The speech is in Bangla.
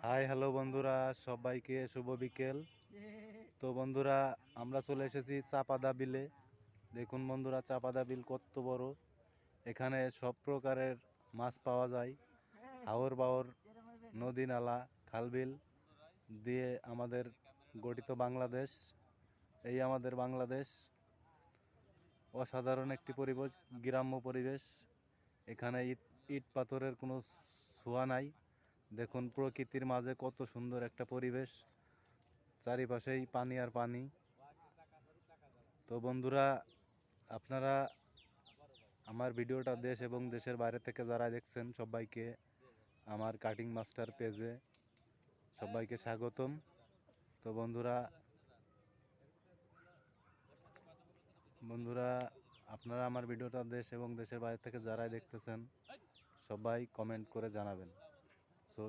হাই হ্যালো বন্ধুরা, সবাইকে শুভ বিকেল। তো বন্ধুরা, আমরা চলে এসেছি চাপাদা বিলে। দেখুন বন্ধুরা, চাপাদা বিল কত বড়। এখানে সব প্রকারের মাছ পাওয়া যায়। হাওর বাওর, নদী নালা, খালবিল দিয়ে আমাদের গঠিত বাংলাদেশ। এই আমাদের বাংলাদেশ। অসাধারণ একটি পরিবেশ, গ্রাম্য পরিবেশ। এখানে ইট পাথরের কোনো ছোঁয়া নাই। দেখুন প্রকৃতির মাঝে কত সুন্দর একটা পরিবেশ, চারিপাশেই পানি আর পানি। তো বন্ধুরা, আপনারা আমার ভিডিওটা দেশ এবং দেশের বাইরে থেকে যারা দেখছেন সবাইকে আমার কাটিং মাস্টার পেজে সবাইকে স্বাগতম। তো বন্ধুরা বন্ধুরা আপনারা আমার ভিডিওটা দেশ এবং দেশের বাইরে থেকে যারাই দেখতেছেন সবাই কমেন্ট করে জানাবেন। সো